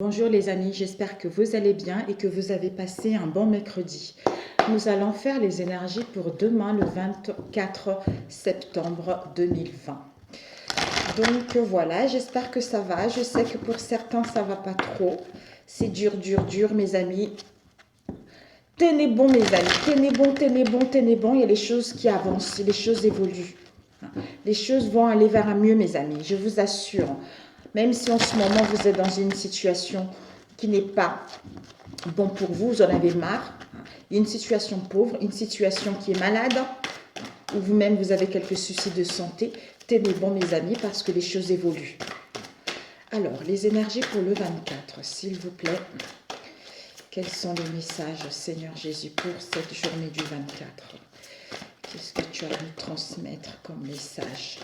Bonjour les amis, j'espère que vous allez bien et que vous avez passé un bon mercredi. Nous allons faire les énergies pour demain le 24 septembre 2020. Donc voilà, j'espère que ça va. Je sais que pour certains ça va pas trop. C'est dur, dur, dur mes amis. Tenez bon mes amis, tenez bon, tenez bon, tenez bon. Il y a les choses qui avancent, les choses évoluent. Les choses vont aller vers un mieux mes amis, je vous assure. Même si en ce moment vous êtes dans une situation qui n'est pas bon pour vous, vous en avez marre, une situation pauvre, une situation qui est malade, ou vous-même vous avez quelques soucis de santé, tenez bon mes amis parce que les choses évoluent. Alors, les énergies pour le 24, s'il vous plaît. Quels sont les messages, Seigneur Jésus, pour cette journée du 24? Qu'est-ce que tu as à nous transmettre comme message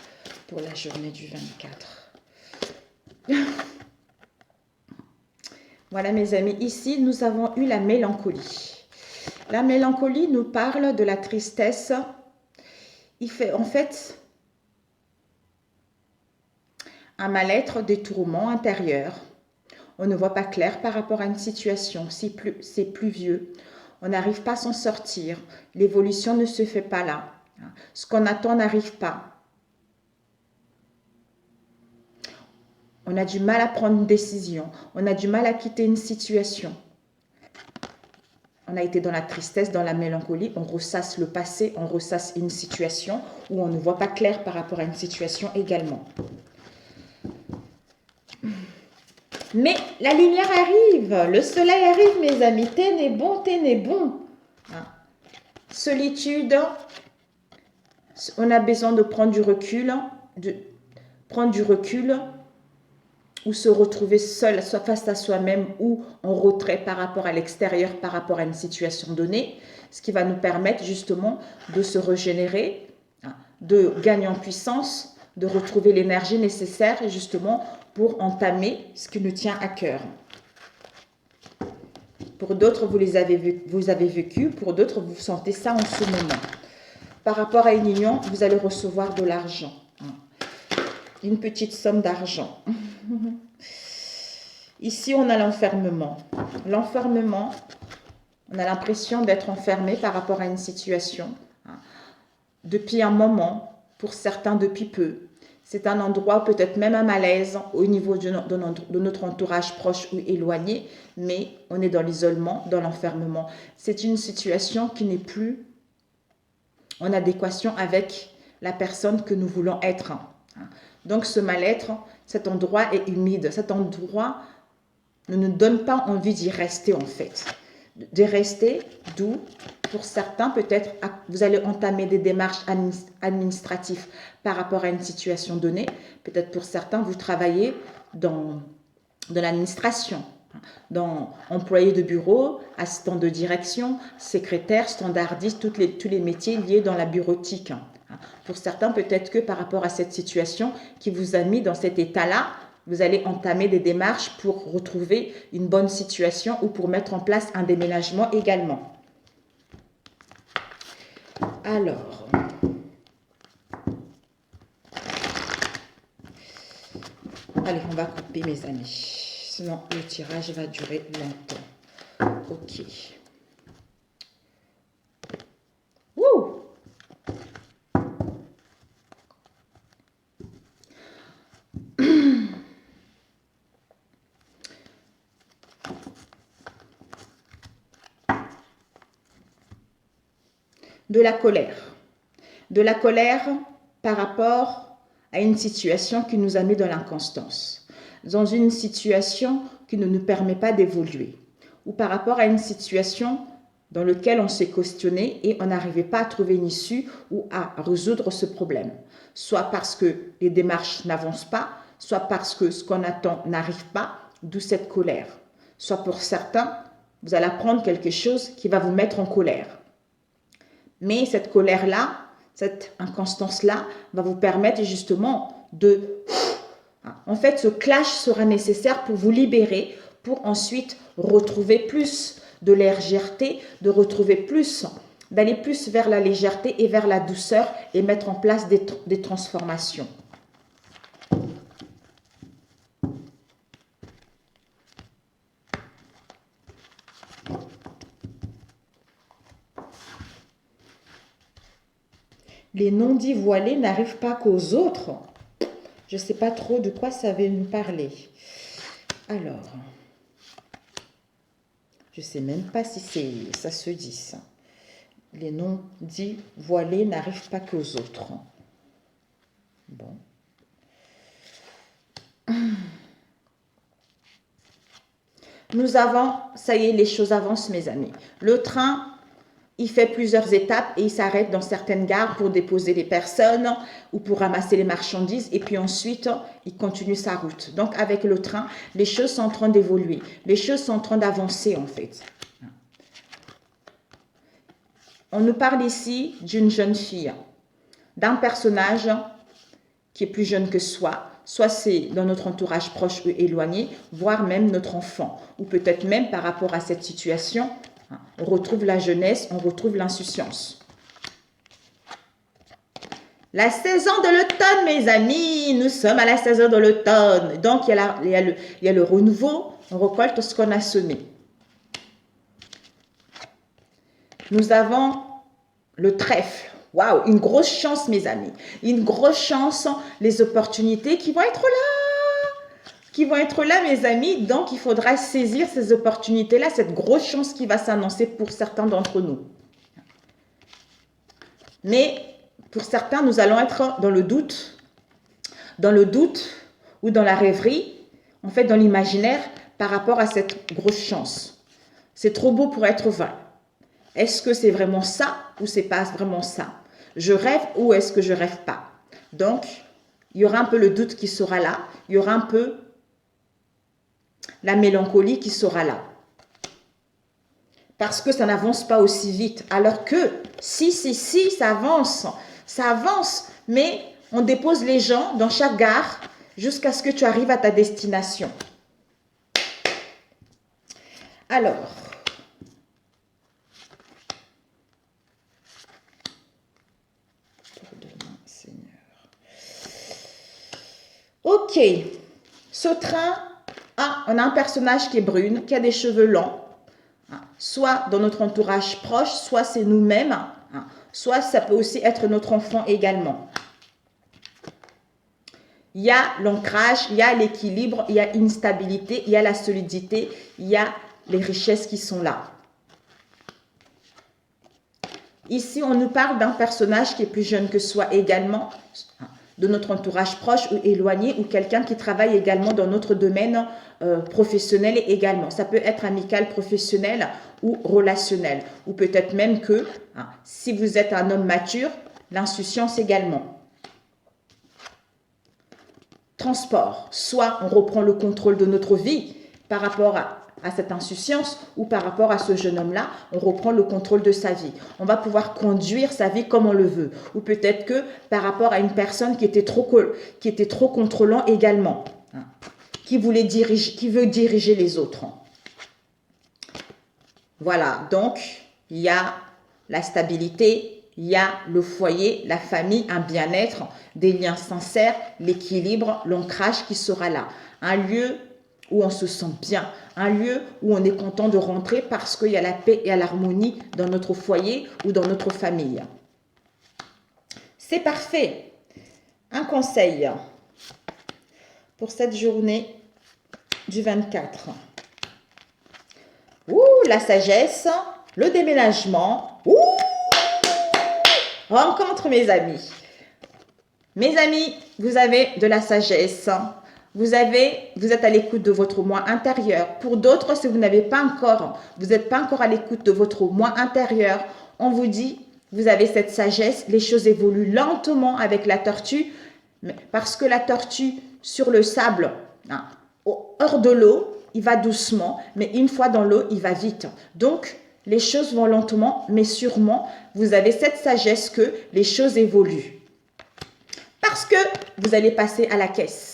pour la journée du 24? Voilà mes amis, ici nous avons eu la mélancolie. La mélancolie nous parle de la tristesse. Il fait en fait un mal-être, des tourments intérieurs. On ne voit pas clair par rapport à une situation. C'est pluvieux. On n'arrive pas à s'en sortir. L'évolution ne se fait pas là. Ce qu'on attend n'arrive pas. On a du mal à prendre une décision. On a du mal à quitter une situation. On a été dans la tristesse, dans la mélancolie. On ressasse le passé, on ressasse une situation où on ne voit pas clair par rapport à une situation également. Mais la lumière arrive, le soleil arrive mes amis. Tenez bon, tenez bon. Solitude, on a besoin de prendre du recul, ou se retrouver seul, soit face à soi-même ou en retrait par rapport à l'extérieur, par rapport à une situation donnée, ce qui va nous permettre justement de se régénérer, de gagner en puissance, de retrouver l'énergie nécessaire justement pour entamer ce qui nous tient à cœur. Pour d'autres, vous avez vécu, pour d'autres, vous sentez ça en ce moment. Par rapport à une union, vous allez recevoir de l'argent. Une petite somme d'argent. Ici, on a l'enfermement. L'enfermement, on a l'impression d'être enfermé par rapport à une situation. Depuis un moment, pour certains depuis peu. C'est un endroit, peut-être même un malaise au niveau de notre entourage proche ou éloigné, mais on est dans l'isolement, dans l'enfermement. C'est une situation qui n'est plus en adéquation avec la personne que nous voulons être. Donc ce mal-être, cet endroit est humide, cet endroit ne nous donne pas envie d'y rester en fait. De rester, d'où pour certains peut-être vous allez entamer des démarches administratives par rapport à une situation donnée. Peut-être pour certains vous travaillez dans l'administration, dans employé de bureau, assistant de direction, secrétaire, standardiste, tous les métiers liés dans la bureautique. Pour certains, peut-être que par rapport à cette situation qui vous a mis dans cet état-là, vous allez entamer des démarches pour retrouver une bonne situation ou pour mettre en place un déménagement également. Alors, allez, on va couper mes amis, sinon le tirage va durer longtemps. Ok. Wouh! De la colère. De la colère par rapport à une situation qui nous a mis dans l'inconstance, dans une situation qui ne nous permet pas d'évoluer, ou par rapport à une situation dans laquelle on s'est questionné et on n'arrivait pas à trouver une issue ou à résoudre ce problème, soit parce que les démarches n'avancent pas, soit parce que ce qu'on attend n'arrive pas, d'où cette colère. Soit pour certains, vous allez apprendre quelque chose qui va vous mettre en colère. Mais cette colère-là, cette inconstance-là va vous permettre justement de... En fait, ce clash sera nécessaire pour vous libérer, pour ensuite retrouver plus de légèreté, de retrouver plus, d'aller plus vers la légèreté et vers la douceur et mettre en place des transformations. Les non-dits voilés n'arrivent pas qu'aux autres. Je ne sais pas trop de quoi ça veut nous parler. Alors, je ne sais même pas si ça se dit ça. Les non-dits voilés n'arrivent pas qu'aux autres. Bon. Nous avons, ça y est, les choses avancent, mes amis. Le train, il fait plusieurs étapes et il s'arrête dans certaines gares pour déposer les personnes ou pour ramasser les marchandises. Et puis ensuite, il continue sa route. Donc, avec le train, les choses sont en train d'évoluer. Les choses sont en train d'avancer, en fait. On nous parle ici d'une jeune fille, d'un personnage qui est plus jeune que soi. Soit c'est dans notre entourage proche ou éloigné, voire même notre enfant. Ou peut-être même par rapport à cette situation, on retrouve la jeunesse, on retrouve l'insouciance. La saison de l'automne, mes amis, nous sommes à la saison de l'automne. Donc, il y a le renouveau, on récolte ce qu'on a semé. Nous avons le trèfle. Waouh, une grosse chance, mes amis. Une grosse chance, les opportunités qui vont être là, mes amis. Donc, il faudra saisir ces opportunités-là, cette grosse chance qui va s'annoncer pour certains d'entre nous. Mais pour certains, nous allons être dans le doute ou dans la rêverie, en fait, dans l'imaginaire par rapport à cette grosse chance. C'est trop beau pour être vrai. Est-ce que c'est vraiment ça ou c'est pas vraiment ça? Je rêve ou est-ce que je rêve pas? Donc, il y aura un peu le doute qui sera là. Il y aura un peu la mélancolie qui sera là. Parce que ça n'avance pas aussi vite. Alors que, si, ça avance. Ça avance, mais on dépose les gens dans chaque gare jusqu'à ce que tu arrives à ta destination. Alors, ok, ce train, on a un personnage qui est brune, qui a des cheveux longs, soit dans notre entourage proche, soit c'est nous-mêmes, soit ça peut aussi être notre enfant également. Il y a l'ancrage, il y a l'équilibre, il y a une stabilité, il y a la solidité, il y a les richesses qui sont là. Ici, on nous parle d'un personnage qui est plus jeune que soi également, de notre entourage proche ou éloigné, ou quelqu'un qui travaille également dans notre domaine professionnel également. Ça peut être amical, professionnel ou relationnel. Ou peut-être même que, si vous êtes un homme mature, l'insouciance également. Transport. Soit on reprend le contrôle de notre vie par rapport à cette insouciance ou par rapport à ce jeune homme-là, on reprend le contrôle de sa vie. On va pouvoir conduire sa vie comme on le veut. Ou peut-être que par rapport à une personne qui était trop contrôlant également, qui veut diriger les autres. Voilà, donc il y a la stabilité, il y a le foyer, la famille, un bien-être, des liens sincères, l'équilibre, l'ancrage qui sera là. Un lieu où on se sent bien, un lieu où on est content de rentrer parce qu'il y a la paix et l'harmonie dans notre foyer ou dans notre famille. C'est parfait. Un conseil pour cette journée du 24. Ouh, la sagesse, le déménagement. Ouh, rencontre, mes amis. Mes amis, vous avez de la sagesse. Vous êtes à l'écoute de votre moi intérieur. Pour d'autres, si vous n'êtes pas encore à l'écoute de votre moi intérieur, on vous dit, vous avez cette sagesse, les choses évoluent lentement avec la tortue, parce que la tortue sur le sable, hors de l'eau, il va doucement, mais une fois dans l'eau, il va vite. Donc, les choses vont lentement, mais sûrement, vous avez cette sagesse que les choses évoluent. Parce que vous allez passer à la caisse.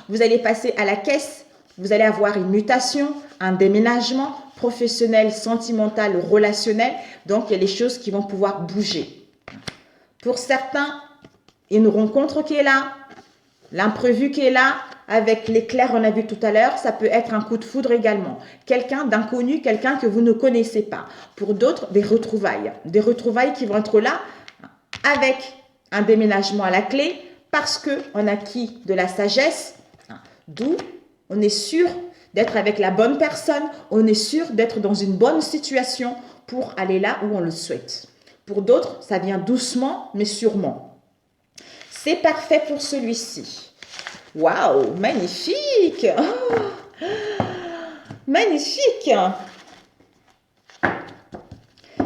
Vous allez passer à la caisse, vous allez avoir une mutation, un déménagement professionnel, sentimental, relationnel. Donc, il y a les choses qui vont pouvoir bouger. Pour certains, une rencontre qui est là, l'imprévu qui est là, avec l'éclair on a vu tout à l'heure, ça peut être un coup de foudre également. Quelqu'un d'inconnu, quelqu'un que vous ne connaissez pas. Pour d'autres, des retrouvailles qui vont être là avec un déménagement à la clé parce qu'on a acquis de la sagesse, d'où on est sûr d'être avec la bonne personne, on est sûr d'être dans une bonne situation pour aller là où on le souhaite. Pour d'autres, ça vient doucement, mais sûrement. C'est parfait pour celui-ci. Waouh, magnifique! Oh, magnifique!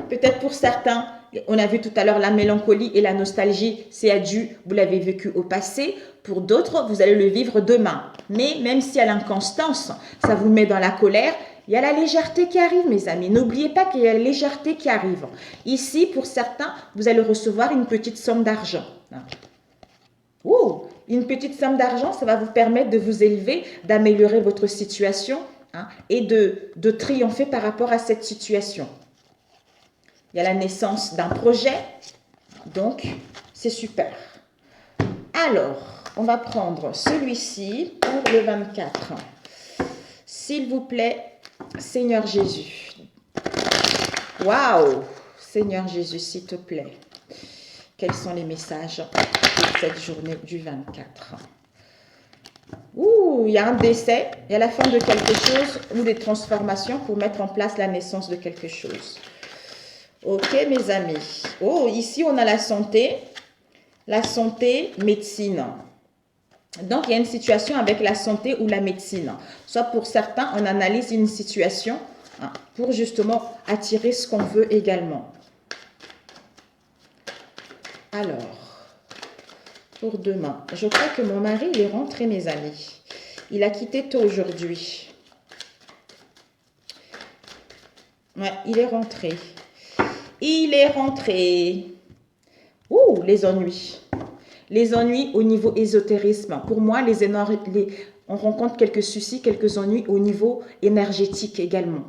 Peut-être pour certains, on a vu tout à l'heure la mélancolie et la nostalgie, c'est dû, vous l'avez vécu au passé. Pour d'autres, vous allez le vivre demain. Mais même s'il y a l'inconstance, ça vous met dans la colère, il y a la légèreté qui arrive, mes amis. N'oubliez pas qu'il y a la légèreté qui arrive. Ici, pour certains, vous allez recevoir une petite somme d'argent. Une petite somme d'argent, ça va vous permettre de vous élever, d'améliorer votre situation et de triompher par rapport à cette situation. Il y a la naissance d'un projet, donc c'est super. Alors, on va prendre celui-ci pour le 24. S'il vous plaît, Seigneur Jésus. Waouh! Seigneur Jésus, s'il te plaît. Quels sont les messages de cette journée du 24? Il y a un décès, il y a la fin de quelque chose ou des transformations pour mettre en place la naissance de quelque chose. Ok, mes amis. Ici, on a la santé, médecine. Donc, il y a une situation avec la santé ou la médecine. Soit pour certains, on analyse une situation pour justement attirer ce qu'on veut également. Alors, pour demain, je crois que mon mari, il est rentré, mes amis. Il a quitté tôt aujourd'hui. Ouais, il est rentré. Il est rentré. Les ennuis. Les ennuis au niveau ésotérisme. Pour moi, on rencontre quelques soucis, quelques ennuis au niveau énergétique également.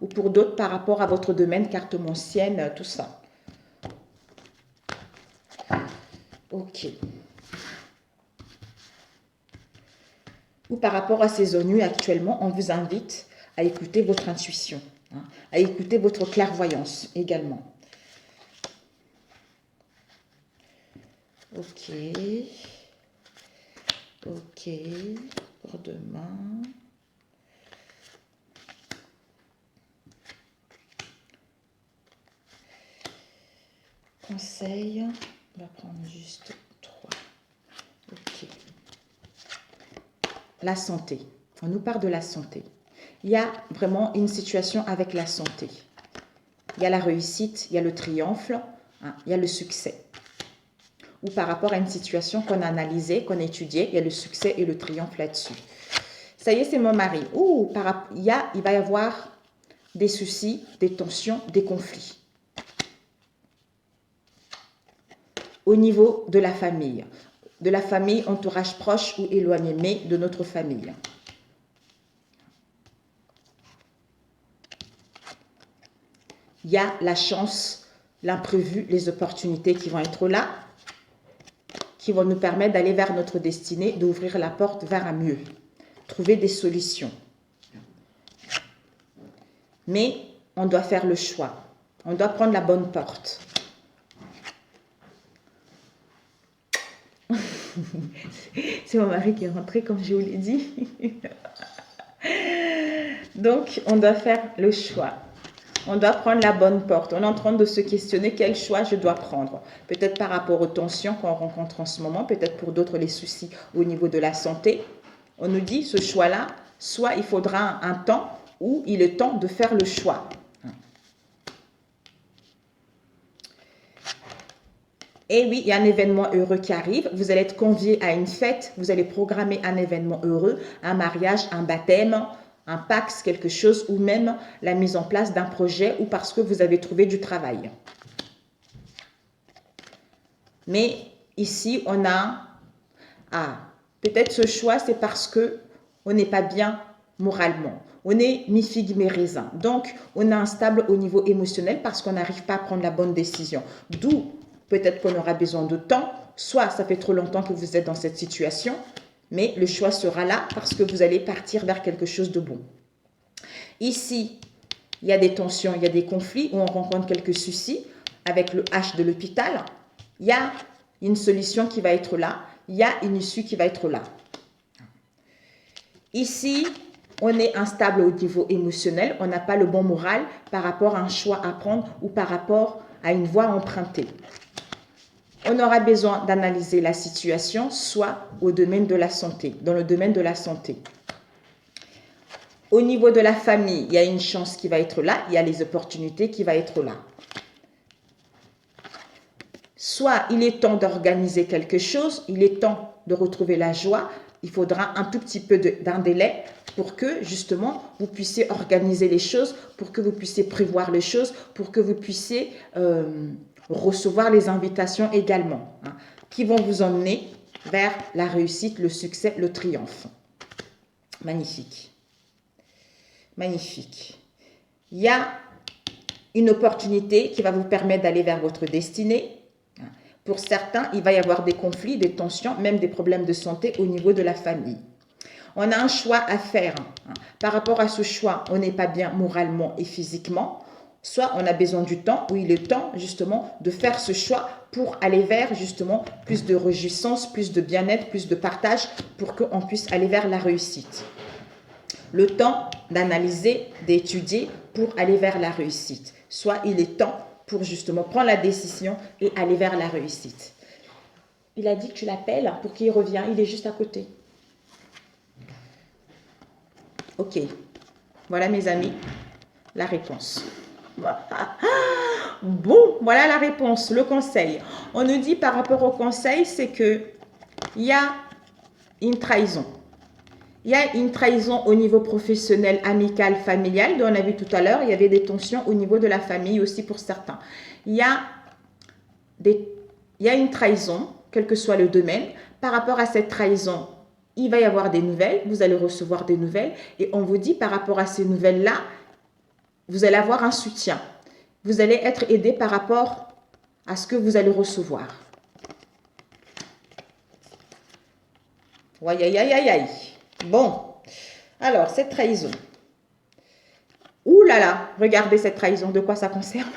Ou pour d'autres, par rapport à votre domaine cartomancienne, tout ça. Ok. Ou par rapport à ces ennuis actuellement, on vous invite à écouter votre intuition, à écouter votre clairvoyance également. Ok. Ok. Pour demain. Conseil. On va prendre juste 3. Ok. La santé. On nous parle de la santé. Il y a vraiment une situation avec la santé. Il y a la réussite, il y a le triomphe, il y a le succès. Ou par rapport à une situation qu'on a analysée, qu'on a étudiée, il y a le succès et le triomphe là-dessus. Ça y est, c'est mon mari. Il va y avoir des soucis, des tensions, des conflits. Au niveau de la famille, entourage proche ou éloigné, mais de notre famille. Il y a la chance, l'imprévu, les opportunités qui vont être là, qui vont nous permettre d'aller vers notre destinée, d'ouvrir la porte vers un mieux, trouver des solutions. Mais on doit faire le choix, on doit prendre la bonne porte. C'est mon mari qui est rentré, comme je vous l'ai dit. Donc, on doit faire le choix. On doit prendre la bonne porte. On est en train de se questionner quel choix je dois prendre. Peut-être par rapport aux tensions qu'on rencontre en ce moment, peut-être pour d'autres les soucis au niveau de la santé. On nous dit ce choix-là, soit il faudra un temps où il est temps de faire le choix. Et oui, il y a un événement heureux qui arrive. Vous allez être convié à une fête. Vous allez programmer un événement heureux, un mariage, un baptême, un Pax, quelque chose, ou même la mise en place d'un projet ou parce que vous avez trouvé du travail. Mais ici, on a... peut-être ce choix, c'est parce que on n'est pas bien moralement. On est mi-figue, mi-raisin. Donc, on est instable au niveau émotionnel parce qu'on n'arrive pas à prendre la bonne décision. D'où peut-être qu'on aura besoin de temps, soit ça fait trop longtemps que vous êtes dans cette situation, mais le choix sera là parce que vous allez partir vers quelque chose de bon. Ici, il y a des tensions, il y a des conflits où on rencontre quelques soucis avec le H de l'hôpital. Il y a une solution qui va être là. Il y a une issue qui va être là. Ici, on est instable au niveau émotionnel. On n'a pas le bon moral par rapport à un choix à prendre ou par rapport à une voie empruntée. On aura besoin d'analyser la situation, soit au domaine de la santé, dans le domaine de la santé. Au niveau de la famille, il y a une chance qui va être là, il y a les opportunités qui vont être là. Soit il est temps d'organiser quelque chose, il est temps de retrouver la joie, il faudra un tout petit peu d'un délai pour que justement vous puissiez organiser les choses, pour que vous puissiez prévoir les choses, pour que vous puissiez recevoir les invitations également, hein, qui vont vous emmener vers la réussite, le succès, le triomphe. Magnifique. Magnifique. Il y a une opportunité qui va vous permettre d'aller vers votre destinée. Pour certains, il va y avoir des conflits, des tensions, même des problèmes de santé au niveau de la famille. On a un choix à faire. Par rapport à ce choix, on n'est pas bien moralement et physiquement. Soit on a besoin du temps, ou il est temps justement de faire ce choix pour aller vers justement plus de réjouissance, plus de bien-être, plus de partage pour qu'on puisse aller vers la réussite. Le temps d'analyser, d'étudier pour aller vers la réussite. Soit il est temps pour justement prendre la décision et aller vers la réussite. Il a dit que tu l'appelles pour qu'il revienne, il est juste à côté. Ok, voilà mes amis, la réponse. Bon, voilà la réponse, le conseil. On nous dit par rapport au conseil, c'est que il y a une trahison. Il y a une trahison au niveau professionnel, amical, familial, dont on a vu tout à l'heure. Il y avait des tensions au niveau de la famille aussi pour certains. Il y a une trahison, quel que soit le domaine. Par rapport à cette trahison, il va y avoir des nouvelles. Vous allez recevoir des nouvelles. Et on vous dit par rapport à ces nouvelles-là, vous allez avoir un soutien. Vous allez être aidé par rapport à ce que vous allez recevoir. Aïe, aïe, aïe, aïe, aïe. Bon, alors, cette trahison. Ouh là là, regardez cette trahison, de quoi ça concerne?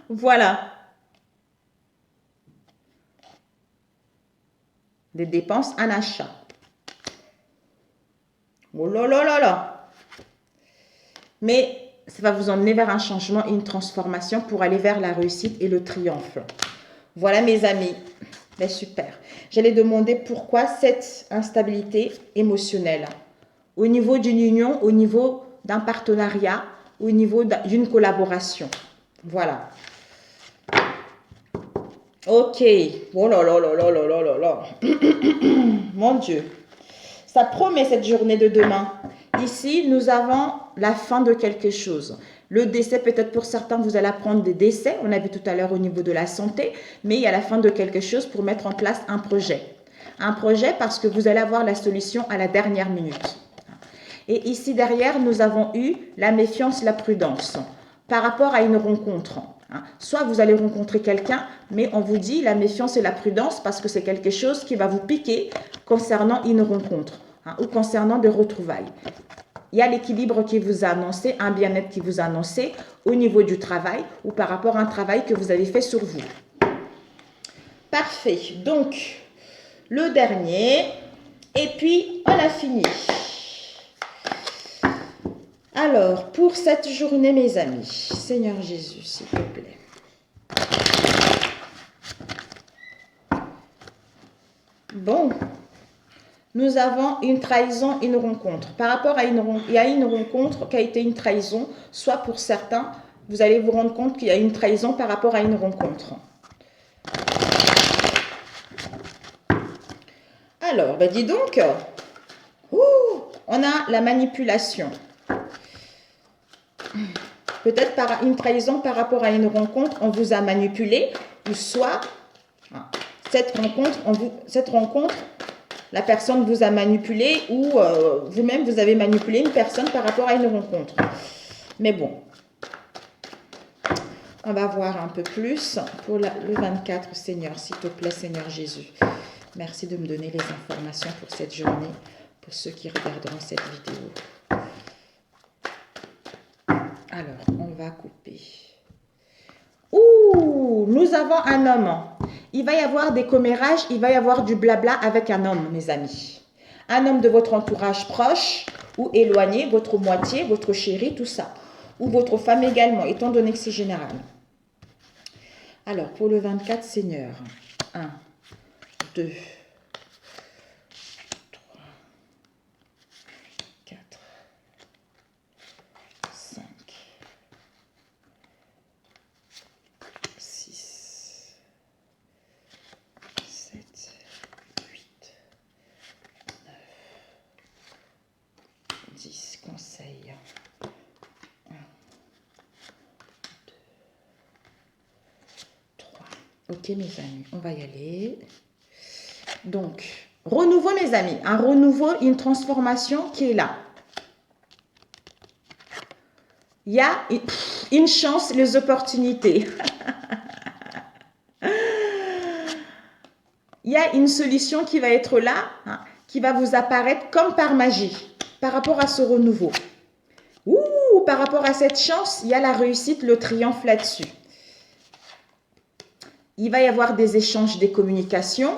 Voilà. Des dépenses en achat. Oh là là là là. Mais ça va vous emmener vers un changement et une transformation pour aller vers la réussite et le triomphe. Voilà mes amis. Mais super. J'allais demander pourquoi cette instabilité émotionnelle au niveau d'une union, au niveau d'un partenariat, au niveau d'une collaboration. Voilà. Ok. Oh là là là là là là là là. Mon Dieu. Ça promet cette journée de demain. Ici, nous avons la fin de quelque chose. Le décès, peut-être pour certains, vous allez apprendre des décès. On a vu tout à l'heure au niveau de la santé. Mais il y a la fin de quelque chose pour mettre en place un projet. Un projet parce que vous allez avoir la solution à la dernière minute. Et ici derrière, nous avons eu la méfiance, la prudence par rapport à une rencontre. Soit vous allez rencontrer quelqu'un, mais on vous dit la méfiance et la prudence parce que c'est quelque chose qui va vous piquer concernant une rencontre ou concernant des retrouvailles. Il y a l'équilibre qui vous a annoncé, un bien-être qui vous a annoncé au niveau du travail ou par rapport à un travail que vous avez fait sur vous. Parfait. Donc, le dernier. Et puis, on a fini. Alors, pour cette journée, mes amis, Seigneur Jésus, s'il te plaît. Bon, nous avons une trahison, une rencontre. Par rapport à il y a une rencontre qui a été une trahison, soit pour certains, vous allez vous rendre compte qu'il y a une trahison par rapport à une rencontre. Alors, ben dis donc, on a la manipulation. Peut-être par une trahison par rapport à une rencontre, on vous a manipulé, ou soit cette rencontre, la personne vous a manipulé, ou vous-même vous avez manipulé une personne par rapport à une rencontre. Mais bon, on va voir un peu plus pour le 24, Seigneur, s'il te plaît, Seigneur Jésus. Merci de me donner les informations pour cette journée, pour ceux qui regarderont cette vidéo. Alors, on va couper. Ouh, nous avons un homme. Il va y avoir des commérages, il va y avoir du blabla avec un homme, mes amis. Un homme de votre entourage proche ou éloigné, votre moitié, votre chéri, tout ça. Ou votre femme également, étant donné que c'est général. Alors, pour le 24, Seigneur. 1, 2, 3, 4, 5, 6, 7, 8, 9, 10. Conseil. 1, 2, 3. Ok, mes amis, on va y aller. Donc, renouveau, mes amis. Un renouveau, une transformation qui est là. Il y a une chance, les opportunités. Il y a une solution qui va être là, hein, qui va vous apparaître comme par magie par rapport à ce renouveau. Ouh, par rapport à cette chance, il y a la réussite, le triomphe là-dessus. Il va y avoir des échanges, des communications.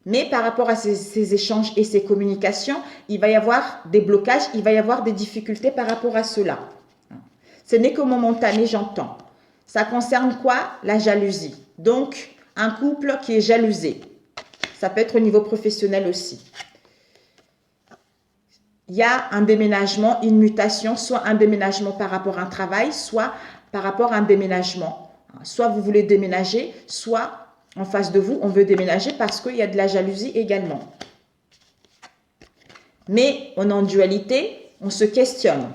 Mais par rapport à ces échanges et ces communications, il va y avoir des blocages, il va y avoir des difficultés par rapport à cela. Ce n'est que momentané, j'entends. Ça concerne quoi? La jalousie. Donc, un couple qui est jalousé. Ça peut être au niveau professionnel aussi. Il y a un déménagement, une mutation, soit un déménagement par rapport à un travail, soit par rapport à un déménagement. Soit vous voulez déménager, soit en face de vous, on veut déménager parce qu'il y a de la jalousie également. Mais on est en dualité, on se questionne.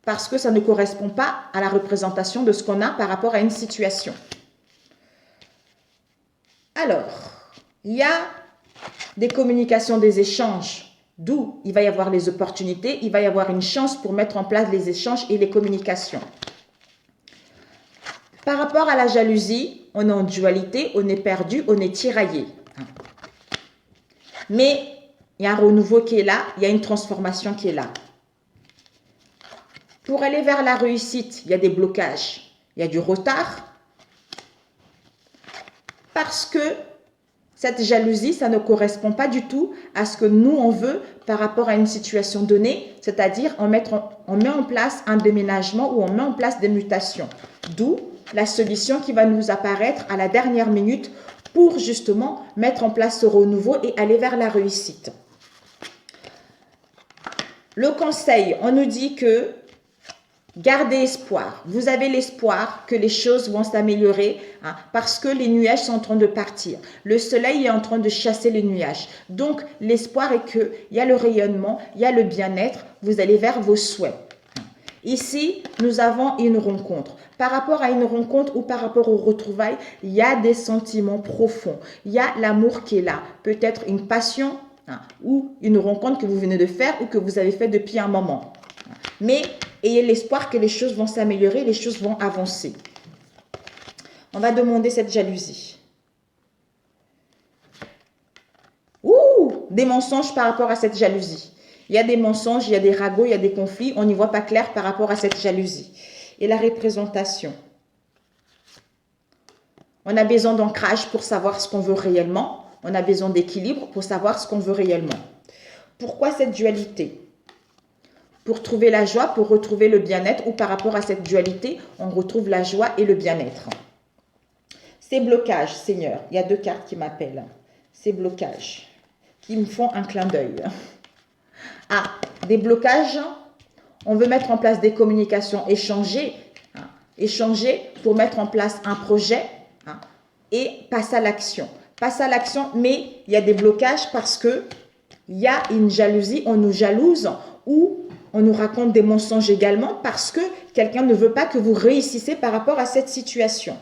Parce que ça ne correspond pas à la représentation de ce qu'on a par rapport à une situation. Alors, il y a des communications, des échanges, d'où il va y avoir les opportunités, il va y avoir une chance pour mettre en place les échanges et les communications. Par rapport à la jalousie, on est en dualité, on est perdu, on est tiraillé. Mais il y a un renouveau qui est là, il y a une transformation qui est là. Pour aller vers la réussite, il y a des blocages, il y a du retard. Parce que cette jalousie, ça ne correspond pas du tout à ce que nous, on veut par rapport à une situation donnée, c'est-à-dire on met en place un déménagement ou on met en place des mutations. D'où la solution qui va nous apparaître à la dernière minute pour justement mettre en place ce renouveau et aller vers la réussite. Le conseil, on nous dit que gardez espoir. Vous avez l'espoir que les choses vont s'améliorer parce que les nuages sont en train de partir. Le soleil est en train de chasser les nuages. Donc, l'espoir est qu'il y a le rayonnement, il y a le bien-être. Vous allez vers vos souhaits. Ici, nous avons une rencontre. Par rapport à une rencontre ou par rapport aux retrouvailles, il y a des sentiments profonds. Il y a l'amour qui est là. Peut-être une passion ou une rencontre que vous venez de faire ou que vous avez fait depuis un moment. Mais ayez l'espoir que les choses vont s'améliorer, les choses vont avancer. On va demander cette jalousie. Ouh, des mensonges par rapport à cette jalousie. Il y a des mensonges, il y a des ragots, il y a des conflits. On n'y voit pas clair par rapport à cette jalousie. Et la représentation. On a besoin d'ancrage pour savoir ce qu'on veut réellement. On a besoin d'équilibre pour savoir ce qu'on veut réellement. Pourquoi cette dualité? Pour trouver la joie, pour retrouver le bien-être ou par rapport à cette dualité, on retrouve la joie et le bien-être. Ces blocages, Seigneur, il y a deux cartes qui m'appellent. Ces blocages qui me font un clin d'œil. Ah, des blocages, on veut mettre en place des communications, échanger pour mettre en place un projet et passer à l'action. Passer à l'action, mais il y a des blocages parce que il y a une jalousie, on nous jalouse ou on nous raconte des mensonges également parce que quelqu'un ne veut pas que vous réussissez par rapport à cette situation.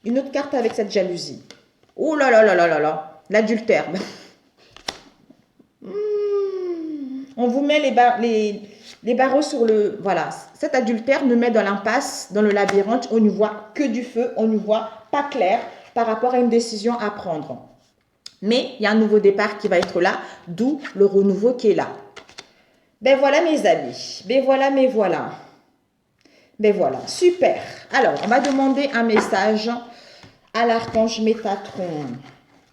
Une autre carte avec cette jalousie. Oh là là là là là là, l'adultère. On vous met les barreaux sur le... Voilà, cet adultère nous met dans l'impasse, dans le labyrinthe. On ne voit que du feu, on ne voit pas clair par rapport à une décision à prendre. Mais il y a un nouveau départ qui va être là, d'où le renouveau qui est là. Ben voilà mes amis, ben voilà, mais voilà. Ben voilà, super. Alors, on va demander un message à l'archange Métatron.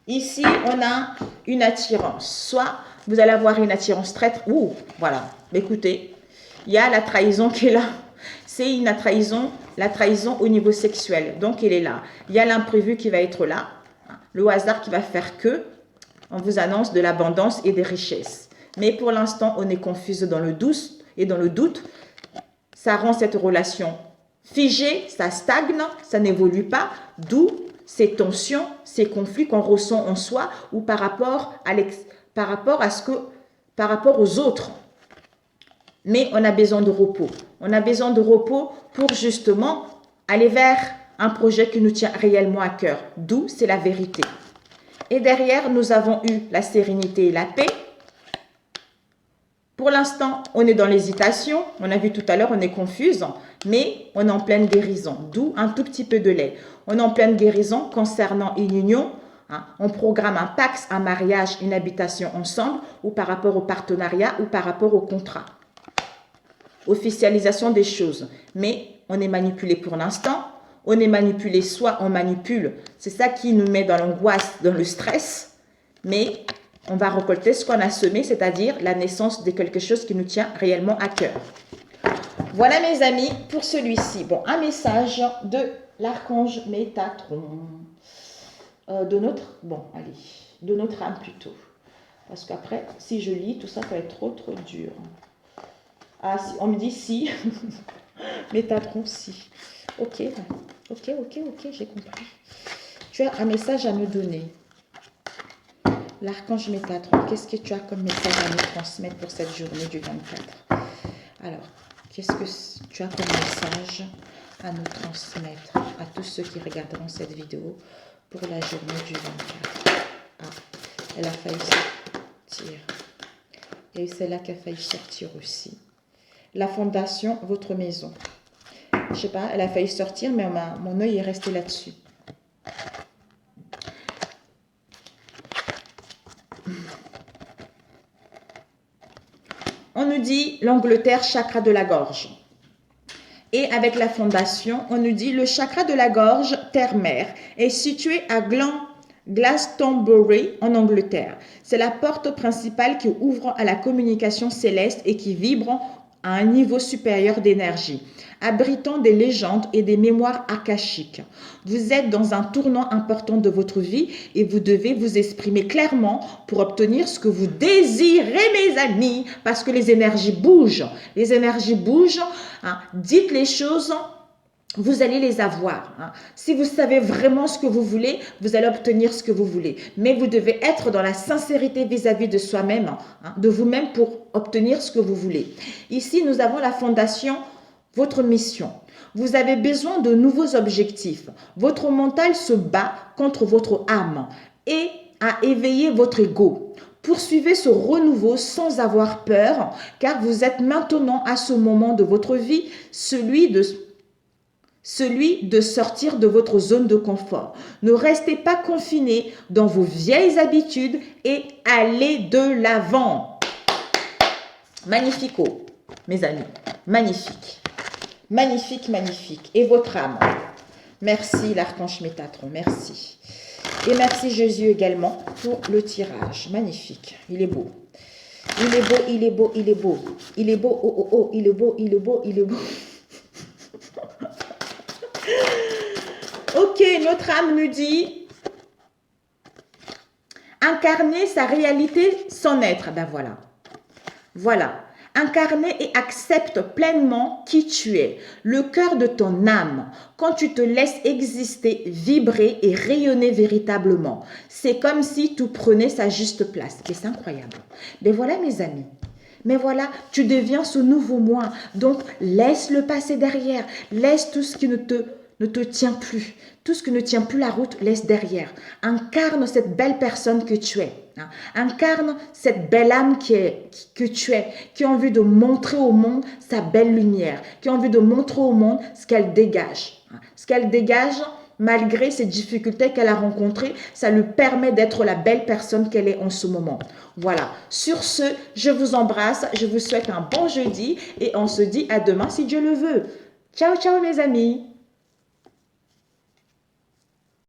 Ici, on a une attirance. Soit vous allez avoir une attirance traître. Ouh, voilà. Écoutez, il y a la trahison qui est là. C'est la trahison au niveau sexuel. Donc, elle est là. Il y a l'imprévu qui va être là. Le hasard qui va faire que on vous annonce de l'abondance et des richesses. Mais pour l'instant, on est confuse dans le doute et dans le doute. Ça rend cette relation figée, ça stagne, ça n'évolue pas. D'où ces tensions, ces conflits qu'on ressent en soi ou par rapport aux autres. Mais on a besoin de repos. On a besoin de repos pour justement aller vers un projet qui nous tient réellement à cœur. D'où c'est la vérité. Et derrière, nous avons eu la sérénité et la paix. Pour l'instant, on est dans l'hésitation. On a vu tout à l'heure, on est confuse, mais on est en pleine guérison. D'où un tout petit peu de lait. On est en pleine guérison concernant une union. On programme un pax, un mariage, une habitation ensemble, ou par rapport au partenariat, ou par rapport au contrat. Officialisation des choses. Mais on est manipulé pour l'instant. On est manipulé, soit on manipule. C'est ça qui nous met dans l'angoisse, dans le stress. Mais on va récolter ce qu'on a semé, c'est-à-dire la naissance de quelque chose qui nous tient réellement à cœur. Voilà mes amis, pour celui-ci. Bon, un message de l'archange Métatron. De notre âme plutôt. Parce qu'après, si je lis, tout ça va être trop dur. Ah, si, on me dit si. Métatron, si. Ok, j'ai compris. Tu as un message à me donner. L'archange Métatron, qu'est-ce que tu as comme message à me transmettre pour cette journée du 24? Alors, qu'est-ce que tu as comme message à nous transmettre à tous ceux qui regarderont cette vidéo pour la journée du 24? Ah, elle a failli sortir. Il y a eu celle-là qui a failli sortir aussi. La fondation, votre maison. Je sais pas, elle a failli sortir, mais mon œil est resté là-dessus. On nous dit l'Angleterre, chakra de la gorge. Et avec la fondation, on nous dit le chakra de la gorge, terre-mère, est situé à Glastonbury en Angleterre. C'est la porte principale qui ouvre à la communication céleste et qui vibre à un niveau supérieur d'énergie, abritant des légendes et des mémoires akashiques. Vous êtes dans un tournant important de votre vie et vous devez vous exprimer clairement pour obtenir ce que vous désirez, mes amis, parce que les énergies bougent. Les énergies bougent. Dites les choses, vous allez les avoir. Si vous savez vraiment ce que vous voulez, vous allez obtenir ce que vous voulez. Mais vous devez être dans la sincérité vis-à-vis de soi-même, de vous-même pour obtenir ce que vous voulez. Ici, nous avons la fondation, votre mission. Vous avez besoin de nouveaux objectifs. Votre mental se bat contre votre âme et à éveiller votre ego. Poursuivez ce renouveau sans avoir peur, car vous êtes maintenant à ce moment de votre vie, celui de sortir de votre zone de confort. Ne restez pas confiné dans vos vieilles habitudes et allez de l'avant. Magnifico, mes amis. Magnifique. Magnifique, magnifique. Et votre âme. Merci l'archange Métatron, merci. Et merci Jésus également pour le tirage. Magnifique. Il est beau. Il est beau, il est beau, il est beau. Il est beau, oh, oh, oh, il est beau, il est beau, il est beau. Ok, notre âme nous dit incarner sa réalité sans être. Ben voilà. Voilà. Incarner et accepte pleinement qui tu es, le cœur de ton âme, quand tu te laisses exister, vibrer et rayonner véritablement. C'est comme si tout prenait sa juste place. Et c'est incroyable. Mais voilà mes amis. Mais voilà, tu deviens ce nouveau moi. Donc, laisse le passé derrière. Laisse tout ce qui ne te tient plus. Tout ce qui ne tient plus la route, laisse derrière. Incarne cette belle personne que tu es. Incarne cette belle âme que tu es, qui a envie de montrer au monde sa belle lumière, qui a envie de montrer au monde ce qu'elle dégage. Ce qu'elle dégage, malgré ces difficultés qu'elle a rencontrées, ça lui permet d'être la belle personne qu'elle est en ce moment. Voilà. Sur ce, je vous embrasse, je vous souhaite un bon jeudi et on se dit à demain si Dieu le veut. Ciao, ciao mes amis!